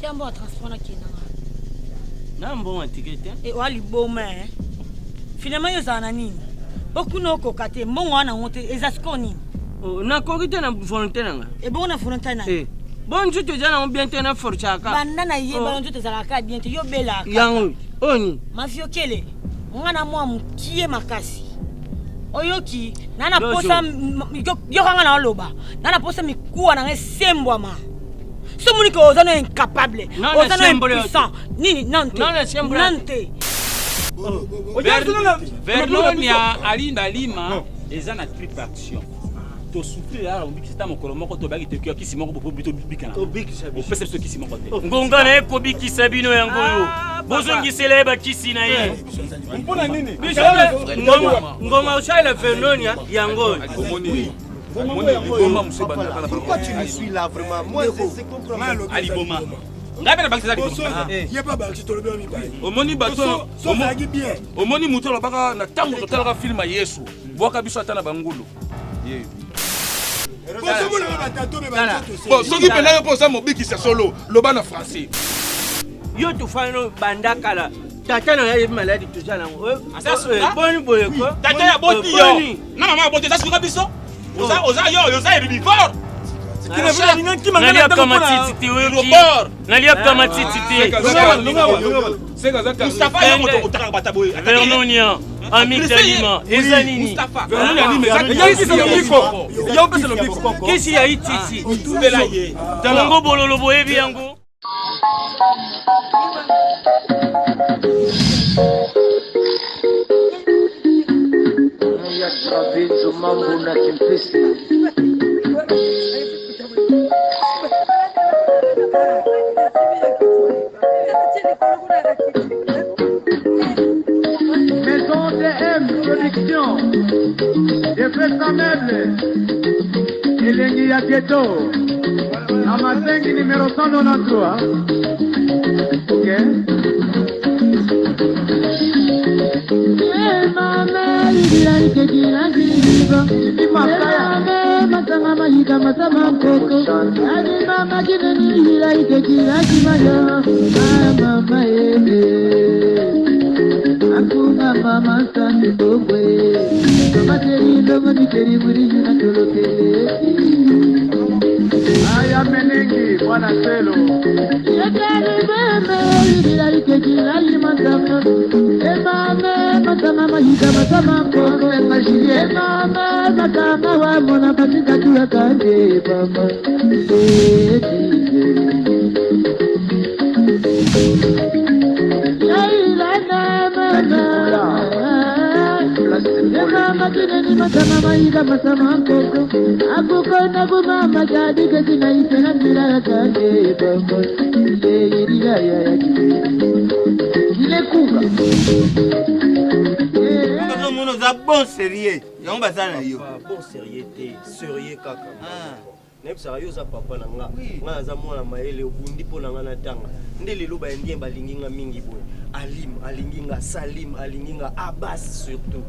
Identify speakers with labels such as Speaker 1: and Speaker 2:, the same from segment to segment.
Speaker 1: Tiens bon transport na kina.
Speaker 2: Na bon ticket.
Speaker 1: Et wali boma hein. Finalement yo zana nini? Beaucoup no kokate mbongo wana honte ezasko nini?
Speaker 2: Oh na kokite na volonté nanga.
Speaker 1: E bon na volonté na.
Speaker 2: Bon njuto jana bien te na forchaka.
Speaker 1: Banda na ye ba njuto zalaka bien te yo bela.
Speaker 2: Yango oni.
Speaker 1: Mafio kele. Mwana mwa mukie makasi. Oyoki nana posa yo kanga na loba. Nana posa mikuwa na sembwa ma. So moni ko ozana incapable. Ozana impuissant. Nini nante. Nante.
Speaker 3: Vernonia alinda lima ezana triple action. To souffler là on dit que c'est mon colombo to bagi te kyo ki simoko bo bito bikana. To bikisa bi. Pesa so ki simoko te.
Speaker 2: Ngonga na ko bikisa bino yango yo. Bozongi seleba kisi na ye.
Speaker 3: Mpona nini?
Speaker 2: Ngoma ushaila Vernonia yango.
Speaker 4: Pourquoi tu me suis là vraiment? Moi c'est comprendre.
Speaker 3: Ali Boma. Ngabe na baki za Boma.
Speaker 4: Y'a pas baki to le bien mi pai.
Speaker 3: Omoni bato.
Speaker 4: Omoni bien.
Speaker 3: Omoni muto la baka na tango total ka film Yesu. Bwaka biso ata na bangulu. Ye. Bon, soki pena yo posa mobiki c'est solo, loba na français.
Speaker 2: Yo tu fano bandaka la. Tata na ya maladi to jana. Boni boye ko.
Speaker 3: Tata ya boti yo. Na mama boti za suka biso. Oza yo herbivore.
Speaker 2: Nalia kama titi wewe. Nalia kama titi.
Speaker 3: C'est ça. Mustafa ya moto utaka bataboy.
Speaker 2: Vernonia. Ami Talima, Ezanini.
Speaker 3: Mustafa.
Speaker 2: Kisi ya ititi. Tango bololo boyebi yango.
Speaker 5: Ya travezo mambo na kempesi. Maison DM Production, effets sans meubles, Elengi ya Ghetto, Amasengi numéro 193, ok? Mama sani bogwe, mama teri logo ni teri muri juna tolotele. Aya menengi bwana selo. Yekani mama ila ikejila limatama. Mama matama mahida matama koko ngashie. Mama matama wa mona patika tuya kande mama. Matama maida matama koko akuko na gumama jadi kesina itena mira kande bambo iriya ya ile kuga
Speaker 4: Ngano mono za bon sérieux yomba sana yo
Speaker 6: bon sérieux kaka Nepsa yo za papa na nga za mwana maele obundi po na nga na tanga ndele lo ba ndie balinginga mingi boy Alim alinginga Salim alinginga Abbas surtout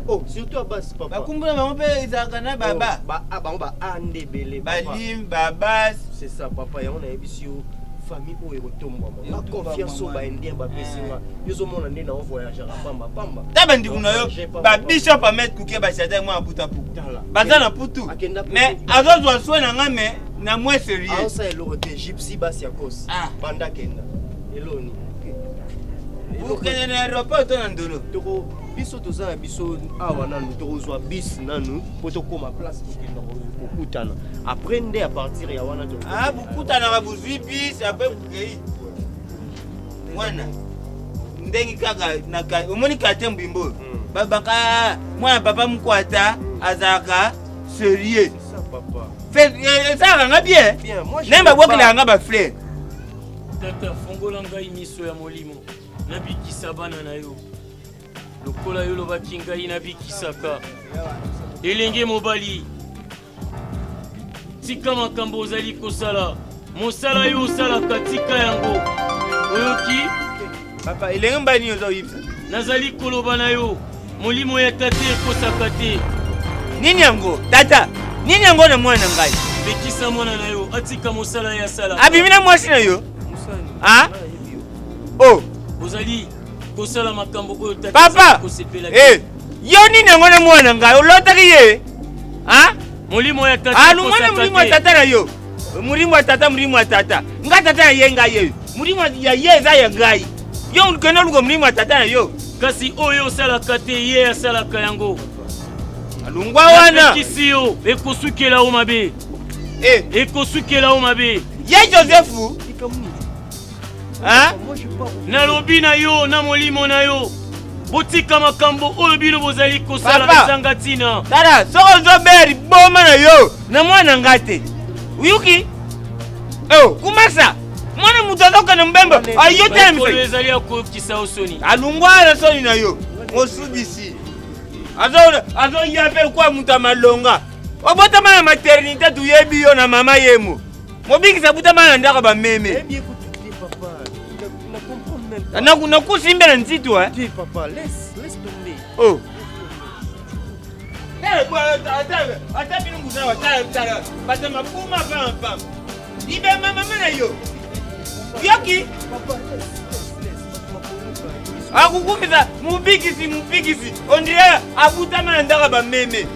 Speaker 6: oh surtout Abbas papa
Speaker 4: bakumbula bango pe izaka na baba
Speaker 6: ba andebele
Speaker 4: Balim Babas
Speaker 6: c'est ça papa ya on a ebisio famille o ekotombwa ma confiance o ba ndie ba pesinga yozo mona nde na voyager pamba
Speaker 4: taba ndikuna yo ba bishop amet kuke ba shata mwa puta putala bazana putu mais azozwa soin na me na moins sérieux
Speaker 6: ça elo te gypsy bas ya kos banda kenda eloni
Speaker 4: ukene na aéroport to na ndolo
Speaker 6: toko biso toza biso awa nanu tokozwa bis nanu poto koma place tokenda kokutana après nde à partir ya wana to
Speaker 4: bukutana ba buzwi bis après bukei mwana ndengi kaka na omoni katembu imbo babaka mwana papa mkwata azaka sérieux
Speaker 6: ça papa
Speaker 4: fait ça nga bien nemba bokela nga ba frère
Speaker 2: Tata fongola ngai miso ya molimo nabikisa bana na yo lokola yo lobaki ngai nabikisaka elenge mobali tika makambo ozali kosala mosala yo osalaka tika yango oyoki
Speaker 4: papa elenge mbani ozo yibsa
Speaker 2: nazali koloba na yo molimo ya tate ekosaka te
Speaker 4: nini yango tata nini yango na mwana ngai
Speaker 2: bekisa mwana na yo atika mosala ya sala
Speaker 4: abimina mwasi na yo Ah? Oh.
Speaker 2: Ozali kosala makambo oyo tata
Speaker 4: Papa.
Speaker 2: kosepela.
Speaker 4: Yo nini ngona mwana ngai olotaki ye? Ah?
Speaker 2: Molimo ya tata.
Speaker 4: Ah, mulimo wa tata na yo. Mulimo wa tata. Nga tata na ye ngai ye. Mulimo ya ye za ya ngai. Yo kena lugo mulimo wa tata na yo.
Speaker 2: Kasi oyo salaka te ye asalaka yango.
Speaker 4: Alungwa wana.
Speaker 2: Kisio ekosukela o mabe. Ekosukela o mabe.
Speaker 4: Ye Joseph. Hein?
Speaker 2: Nalobi na yo na molimo na yo. Botika makambo oyo bino bozali kosala ezanga tina.
Speaker 4: Tara, soko nzoberi boma na yo na mwana ngate. Uyuki? Kumasa. Mwana mutotoka na mbembo. Ayo tena
Speaker 2: misa. Ezali akokisa osoni.
Speaker 4: Alungwa na soni na yo. Mosubisi. Azo yape kwa mutamalonga. Obota mana maternité tuyebi yo na mama yemu. Mobikisa buta mana ndaka ba meme. Nakusimbe na nzitu
Speaker 6: Dis papa, laisse tomber.
Speaker 4: Oh. Ata binu muzawa tala. Bata mapuma pam. Ibe mama na yo. Yoki?
Speaker 6: Papa, laisse.
Speaker 4: Akukufisa mubikisi. Ondire abuta mana ndaka ba meme.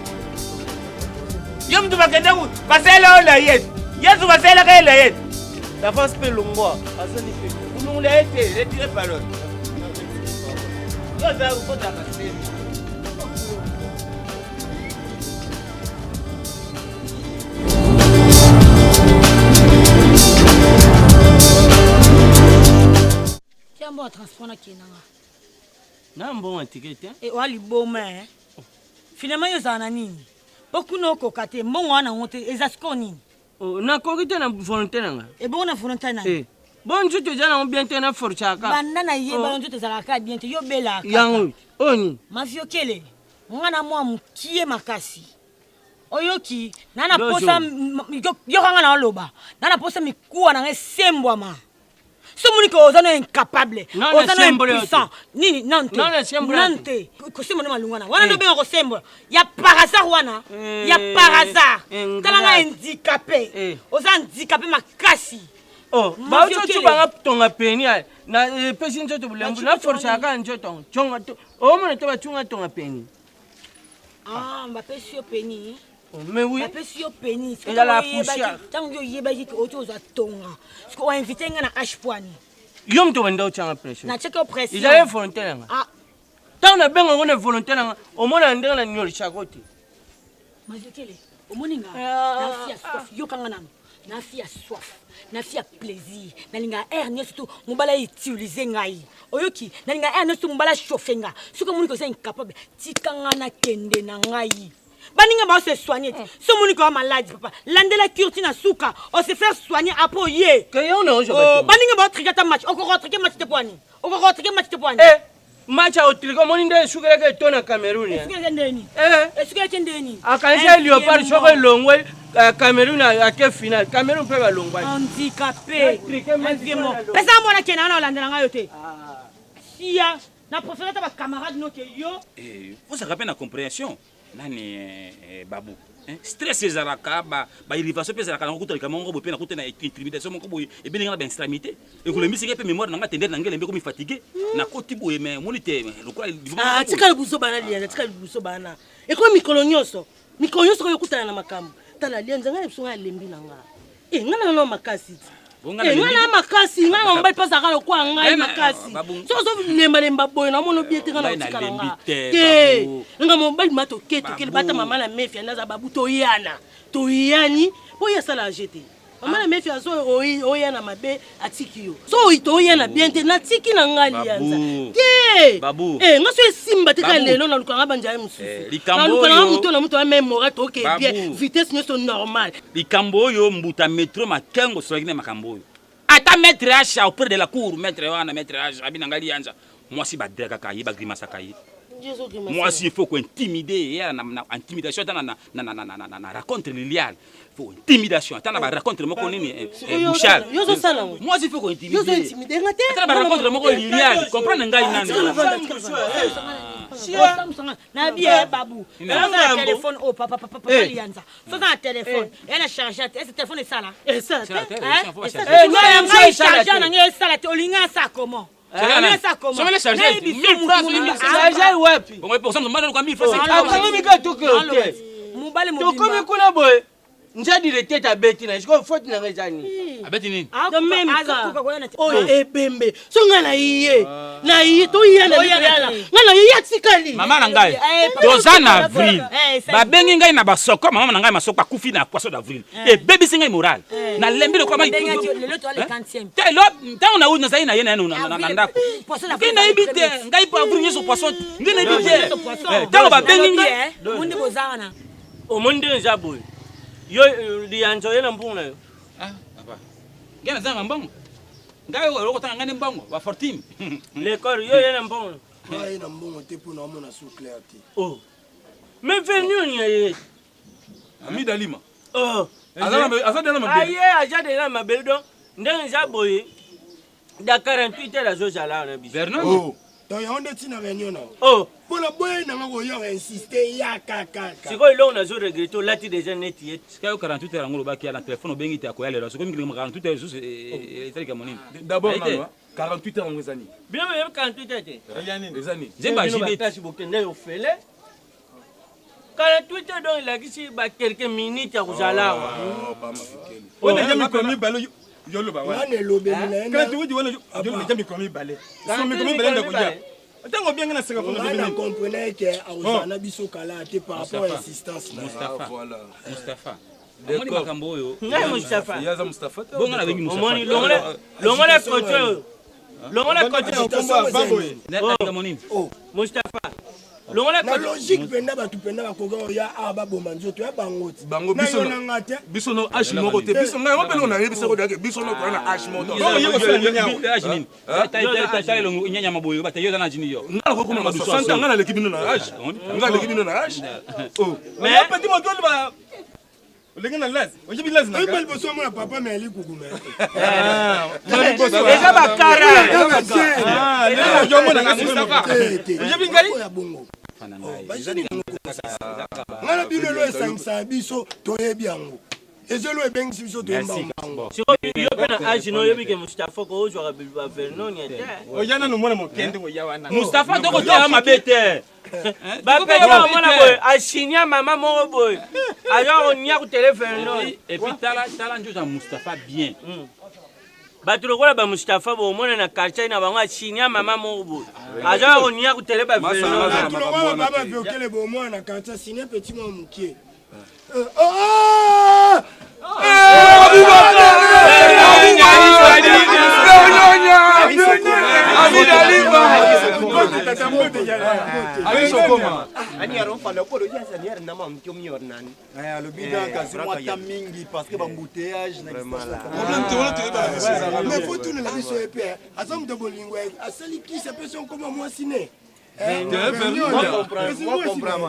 Speaker 4: Yo mtu bakenda ku basela ola yet. Yesu basela ka la yet.
Speaker 6: D'avance pe longwa, azali pe.
Speaker 4: Nous l'a été, retirez parole. Yo za ukota kasemi.
Speaker 1: Tiambo a transport na kinanga.
Speaker 2: Na mbon antikete.
Speaker 1: Wali boma finalement yo za na nini? Pokuno kokate mbongo wana ngote ezasko nini?
Speaker 2: Na kokite na volonté nanga.
Speaker 1: Bon na volonté na.
Speaker 2: Bon tu te jana bientôt na forchaka.
Speaker 1: Banda na ye ba tu te zalaka bientôt yo bela ka.
Speaker 2: Yango oni.
Speaker 1: Mafio kele. Ngana mwa mkie makasi. Oyoki nana posa yo kanga na loba. Nana posa mikuwa na sembwama. So muniko ozano incapable. Ozano impuissant. Nini nante. Nante. Kosembo na malungana. Wana ndo benga kosembo. Ya parasa wana. Ya parasa. Kalanga handicapé. Oza handicapé makasi.
Speaker 2: Ba ucho banga tonga peni na pesi njoto bulembu na forcha ka njoto chonga to mona to bachunga tonga peni
Speaker 1: mba pesi yo peni
Speaker 2: mais oui
Speaker 1: mba pesi yo peni
Speaker 2: et la poussière
Speaker 1: tango yo yeba ki oto za tonga parce qu'on invité nga na ashpwani
Speaker 2: yo mto wenda uchanga pression
Speaker 1: na cheka pression
Speaker 2: il a volontaire nga tango na benga ngone volontaire nga omona ndenge na nyoli chakoti
Speaker 1: mazekele omoninga na fia soif yo kanga nanu na fia soif na fia plaisir na linga air nyo surtout mobala utiliser ngai oyoki na linga air nyo surtout mobala chauffer nga suko muniko c'est incapable tikanga na kende na ngai baninga ba se soigner so muniko a malade papa landela curti na suka on se faire soigner après ye
Speaker 2: que yo no jo
Speaker 1: baninga ba trikata match on ko trikata match de poani on ko trikata match de poani
Speaker 2: match au triko moni nde sukere ke tona Cameroun
Speaker 1: est-ce que ndeni est-ce que ndeni
Speaker 2: akanisa Léopard soko longwe Cameroun a ke final Cameroun peut ba longwa
Speaker 1: handicapé vraiment pesa mona kena na landela nga yote sia na préféré ta ba camarade no ke yo
Speaker 3: faut ça rappelle la compréhension nani babu stress ezalaka ba irrivation pe ezalaka na kokutalika mongo bope na kutana intimidation moko boye ebeninga na ba extrémité ekolembisi pe mémoire na nga tendere na ngele mbeko mi fatigué na koti boye mais monite lokola
Speaker 7: tika libuso bana lianga tika libuso bana eko mikolo nyonso ko kutana na makambo tala lianga nga libuso nga lembi na nga ngana na makasi ngana makasi ngana mbali pasa ka lokwa ngai makasi so lemba boye na mono biete ngana tika na nga nga mbali mato keto kele bata mama na mefia naza babu to yani boye sala jeter mama na mefia so oyana mabe atiki yo so itoyana biente na tiki na ngali yanza
Speaker 3: babu
Speaker 7: nga so esimba tika lelo na lukanga banja ya mususu na lukanga muto na muto même mora to ke bien vitesse nyoso normal
Speaker 3: likambo yo mbuta metro makengo so ngine makambo ata maître H auprès de la cour maître H abina ngali yanza moi si ba draka kayi ba grimasa kayi moi si il faut qu'on intimider na intimidation na raconte Liliane faut intimidation tana ba raconte moko nini Bouchard moi si il faut qu'on intimider tana ba raconte moko Liliane comprendre ngai nani
Speaker 1: na bien babu na téléphone oh papa lianza so na téléphone et na charger ce téléphone est ça là
Speaker 7: et ça
Speaker 1: non charger na ngé ça là olinga ça comment ça comment
Speaker 3: ça les charger 1000 francs
Speaker 6: charger wapi
Speaker 3: bon pour ça on demande quoi 1000 francs
Speaker 6: c'est mika to que
Speaker 1: mobile
Speaker 6: to comme kuna boy njadi le tête à beti na je faut na ngezani
Speaker 3: abeti nini
Speaker 7: de même ça oh ebembe so ngana iye to iye na ngana iye tikali
Speaker 3: mama na ngai toza na avril babengi ngai na basoko mama na ngai masoko akufi na poisson d'avril et bébé singa moral na lembi le kwa mai
Speaker 1: le to le 40e
Speaker 3: telo ntango na uza ina yena na ndako ngai na ibite ngai pa avril nyeso poisson ngai na ibite ntango babengi ngai
Speaker 1: mundi bozana
Speaker 6: o mundi njaboy yo lianzo yena mbunga yo
Speaker 3: papa ngena zanga mbongo ngai loko tanga ngani mbongo ba fortime
Speaker 6: l'école yo yena mbongo
Speaker 8: ai na mbongo te pour na mona sous clair ti
Speaker 6: oh mais venu ni ye
Speaker 9: ami dalima
Speaker 6: oh
Speaker 9: azana mabel
Speaker 6: aye ajade na mabel donc ndenge njaboy da 48 heures azozala na biso
Speaker 3: Vernon
Speaker 8: oh donc ya onde tina réunion na
Speaker 6: oh
Speaker 8: bona boy na ngako yo insister ya kaka
Speaker 6: siko ilo na zo regretter lati déjà net yet
Speaker 3: kayo 48 heures ngolo baki na téléphone obengi te akoya lelo siko mingi 48 heures sous etalika monini
Speaker 9: d'abord nano 48 heures ngezani
Speaker 6: bien même 48 heures
Speaker 9: ezani
Speaker 3: zemba jibet
Speaker 6: tâche bokende yo fele 48 heures donc la kisi ba quelques minutes ya kuzala
Speaker 9: pas mafikeli on est jamais commis balo yolo ba
Speaker 8: wana elobeli na
Speaker 9: quand tu dis wana yolo jamais commis balé so mi commis balé ndako ja tango bien na seka fono
Speaker 8: on comprenait que auzana biso kala te par rapport à insistance na
Speaker 9: voilà
Speaker 3: Mustafa omoni makambo oyo
Speaker 6: ngai Mustafa
Speaker 9: yaza Mustafa
Speaker 3: bonga na bengi Mustafa
Speaker 6: omoni longole côté longole côté
Speaker 8: baboye
Speaker 3: ndaka monini
Speaker 8: oh
Speaker 6: Mustafa longole
Speaker 8: na logique penda batu penda bakoka ya ababoma nzoto ya bangoti
Speaker 9: bango biso
Speaker 8: na ngate
Speaker 9: biso no h moko te biso ngai ngope no na biso ko dake biso no ko na h moko
Speaker 3: bongo yego sala nyanya ajini ta longo nyanya maboyo bata yoza na jini yo
Speaker 9: ngala ko kuma 60 ngala leki bino na h ngala leki bino na h oh mais petit mo tolo ba olengi na lazi ojibi lazi na
Speaker 8: ibel boso mo na papa mais ali kuguma
Speaker 6: déjà bakara
Speaker 9: lelo jomo na ngasi Mustafa ojibi ngai
Speaker 8: ya bongo ngala bino lo esangisa biso toyebi yango ezelo ebengisi biso toyemba mbango
Speaker 6: siko yo pena age no yebi ke Mustafa ko ozwa ba Vernon yete
Speaker 9: oyana no mona mokende ngo yawana
Speaker 3: Mustafa toko te mabete
Speaker 6: ba pena mona boy ashinya mama moko boy alors on y a ku téléphone
Speaker 3: et puis tala njoza Mustafa bien
Speaker 6: bato lokola ba Mustafa bo mona na quartier na bango ashinya mama moko boy alors on y a ku téléphone
Speaker 8: bato lokola baba viokele bo mwana na quartier sine petit mo mukie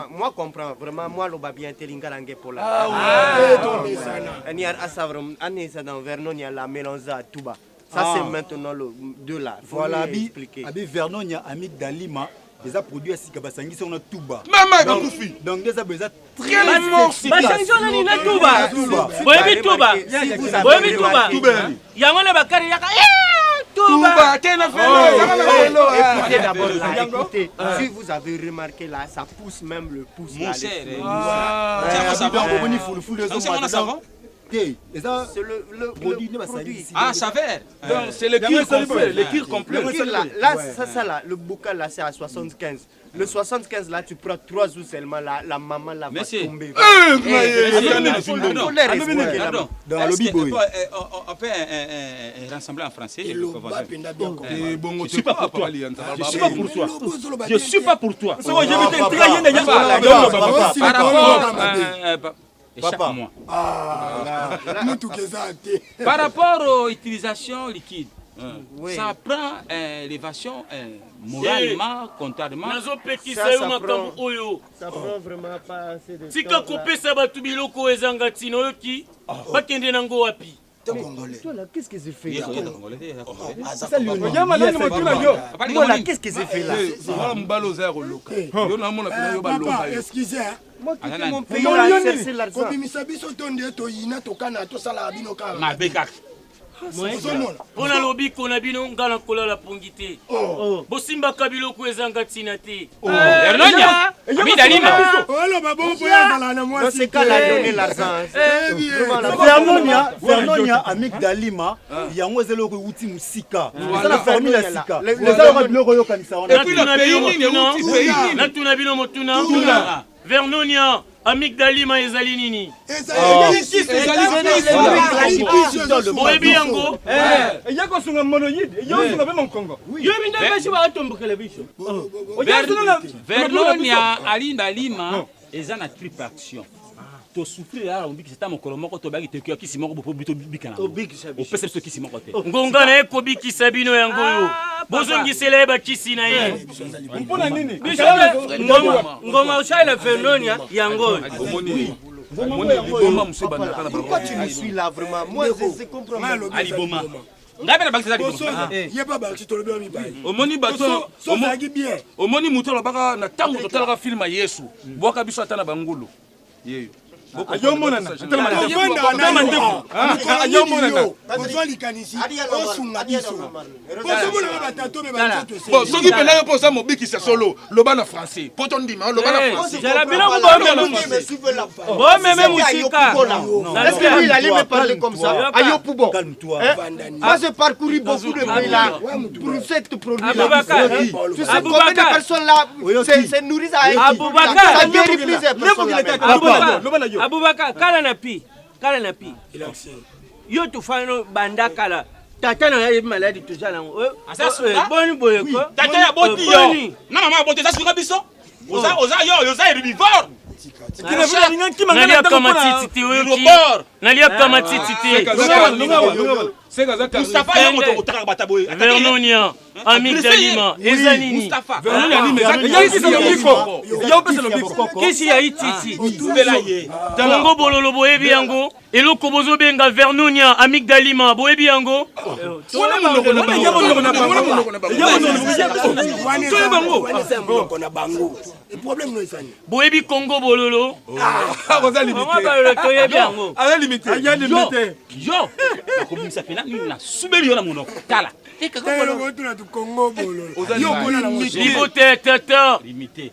Speaker 6: Moi comprends vraiment moi le ba bien telinga langue pour la ani asavrum ani ça dans Vernon il y a la mélange à Touba ça c'est maintenant le deux là
Speaker 10: voilà abi Vernon il y a Ami Dalima des a produits ainsi que basangi sur notre Touba donc des a besoin très
Speaker 6: basangi on ni na Touba boyebi Touba yango le bakari yaka Touba écoutez d'abord là, écoutez, si vous avez remarqué là, ça pousse même le pouce là.
Speaker 3: C'est
Speaker 6: le produit.
Speaker 3: Ah, ça fait.
Speaker 9: Donc c'est le kir complet,
Speaker 6: Là, ça là, le bocal là c'est à 75. Le 75 là, tu prends 3 jours seulement là, la maman là va tomber.
Speaker 3: Dans le biboy. On fait un rassemblement en français.
Speaker 9: Je suis pas pour toi.
Speaker 3: Je suis pas pour toi. Par rapport aux utilisations liquides, ça prend l'élévation moralement, comptablement.
Speaker 6: Ça prend vraiment pas assez de temps.
Speaker 2: Tika kopesa batu biloko ezanga tino yoki bakende nango wapi
Speaker 10: Qu'est-ce que c'est fait là? Qu'est-ce que c'est fait là?
Speaker 8: Papa, excusez. Kobimisa biso tonde toyina tokana tosala bino kala.
Speaker 3: Mabe kaka.
Speaker 2: Pona lobiko na bino ngala kolala pongi te. Bosimbaka biloko ezanga ntina te.
Speaker 3: Vernonia, Ami Dalima.
Speaker 8: Olo babo boya zala na moi.
Speaker 6: C'est quand la donner l'argent.
Speaker 10: Vernonia, Ami Dalima, yango ezelo ko uti musika. Ça la famille la sika. Les gens biloko yo kanisa wana.
Speaker 2: Et puis le pays na tuna bino motuna. Vernonia, Ami Dalima ezali nini? Boyebi yango.
Speaker 9: Yako sunga monoïde, yo sunga pe Kongo.
Speaker 2: Yo binda bashi ba atombokela biso.
Speaker 3: Vernonia, Ali Dalima, eza na triple action. To souffrir là on dit que c'est mon colombo to bagi te ki simoko bo bito bikana. O pese so ki simoko te.
Speaker 2: Ngonga na ekobi kisabino yango yo. Bozongisela ba kisina ye.
Speaker 9: Mpona nini?
Speaker 2: Ngoma ushaila Vernonia yango.
Speaker 6: Pourquoi tu me suis là vraiment? Moi je comprends pas.
Speaker 3: Ali Boma. Ngabela bakisa Ali
Speaker 8: Boma. Yeba ba titolo mi ba.
Speaker 9: Omoni bato omoni muto la baka na tango totalaka film Yesu. Boka biso atana bangulu. Yeyo. Ayomonana. Soki pena yo posa mobiki se solo loba na français. Poto ndima loba na français.
Speaker 2: Jala bila ko bo meme musika.
Speaker 6: Est-ce que lui il allait me parler comme ça? Ayo Poubo. Calme-toi. Moi j'ai parcouru beaucoup de pays là pour cette produit là. Tu sais combien de personnes là c'est nourri ça.
Speaker 2: Aboubakar.
Speaker 6: Ça guérit plusieurs personnes.
Speaker 2: Aboubakar, kala na pi. Yo tu fano banda kala. Tata na yebi maladi to jala ngo. Boni boye ko.
Speaker 3: Tata ya boti yo. Na mama boti za suka biso. Oza yo herbivore.
Speaker 2: Nalia kama titi wewe. Nalia kama titi.
Speaker 3: Mustafa yango to utaka bataboy.
Speaker 2: Vernonia, Ami Dalima, ezanini.
Speaker 3: Mustafa.
Speaker 2: Kisi ya ititi. Kongo bololo boyebi yango. Eloko bozo benga Vernonia, Ami Dalima, boyebi yango. Boyebi Kongo bololo. Yo. Nakomisa pena na subeli yo na monoko. Tala. Libote tata.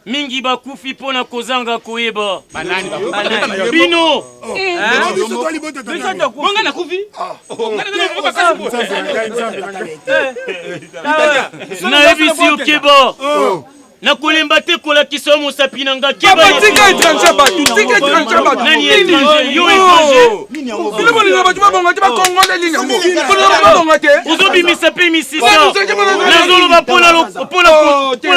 Speaker 2: Mingi bakufi pona kozanga koyeba.
Speaker 3: Banani
Speaker 2: Bino.
Speaker 3: Bonga na kufi.
Speaker 2: Na ebisi okeba. Na kolemba te kola kisomo sapinanga keba.
Speaker 9: Tika étranger batu, tika étranger batu.
Speaker 2: Nani étranger, yo étranger.
Speaker 9: Kile boli na batu bonga te ba Kongo na ligne yango. Kile bonga te.
Speaker 2: Ozobi misape misisa. Nazolo ba pona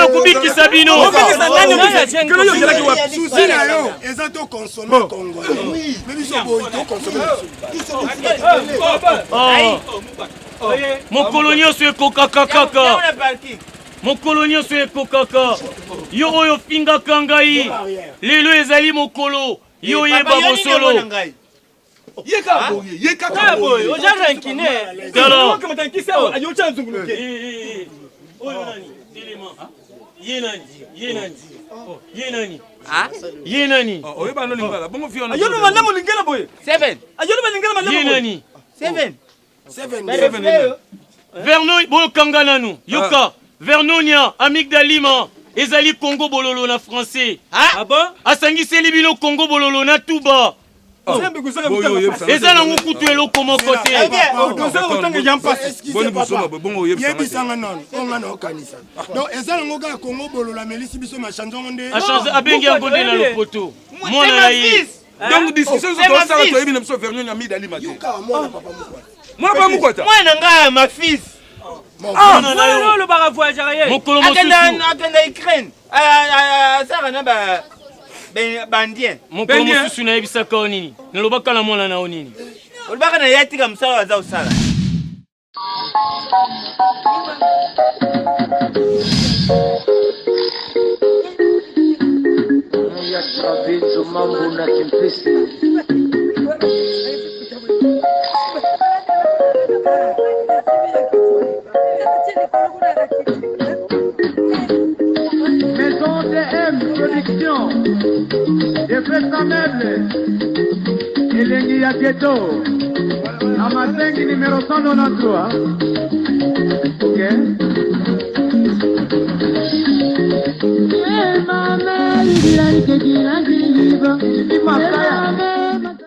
Speaker 2: kubiki sabino.
Speaker 8: Kile yo jela ki wa susi na yo, eza to consommer Congo. Mais biso boy to consommer.
Speaker 2: Mon colonien se kokaka kaka. Mon colonien se kokaka. Yo oyo finga kangai. Lelo ezali mokolo. Yo yeba bosolo.
Speaker 9: Yeka boy.
Speaker 2: Ojara nkine.
Speaker 9: Kala. Kama tankisa ayo cha nzunguluke.
Speaker 2: Oyo nani? Telema. Ye nani?
Speaker 9: Oyo ba no lingala. Bongo fiona.
Speaker 6: Ayo no manda mo lingala boy.
Speaker 2: 7.
Speaker 6: Ayo no lingala manda mo.
Speaker 2: Ye nani?
Speaker 8: 7.
Speaker 2: Vernon bo kangana nu. Yoka. Vernonia, Ami Dalima, ezali Congo bololo na français. Ah bon? Asangiseli bino Congo bololo na tuba. Ezala ngukutu eloko moko te.
Speaker 8: Yebisanga non, onga no kanisa. Donc ezala ngoka Congo bololo melisi biso machanzongo nde.
Speaker 2: Achanze abengi yango nde na lopoto. Mwana na ye.
Speaker 9: Donc discussion sur ça to yebi na biso Vernonia Ami Dalima.
Speaker 8: Mwana papa mukwata.
Speaker 9: Mwana papa mukwata.
Speaker 6: Mwana nga ma fils.
Speaker 2: Le baravoyage arrière. Mon colombo
Speaker 6: Ukraine. Ça na ba bandien.
Speaker 2: Mon colombo susu na ebisaka onini. Nalobaka na mwana na onini.
Speaker 6: Olobaka na yatika msala za usala.
Speaker 5: Ya trabenzo mambo na tempeste. Maison DM Production, effets sans meubles, Elengi ya Ghetto, Amasengi numéro 193. Ok. Mama, il a été dit,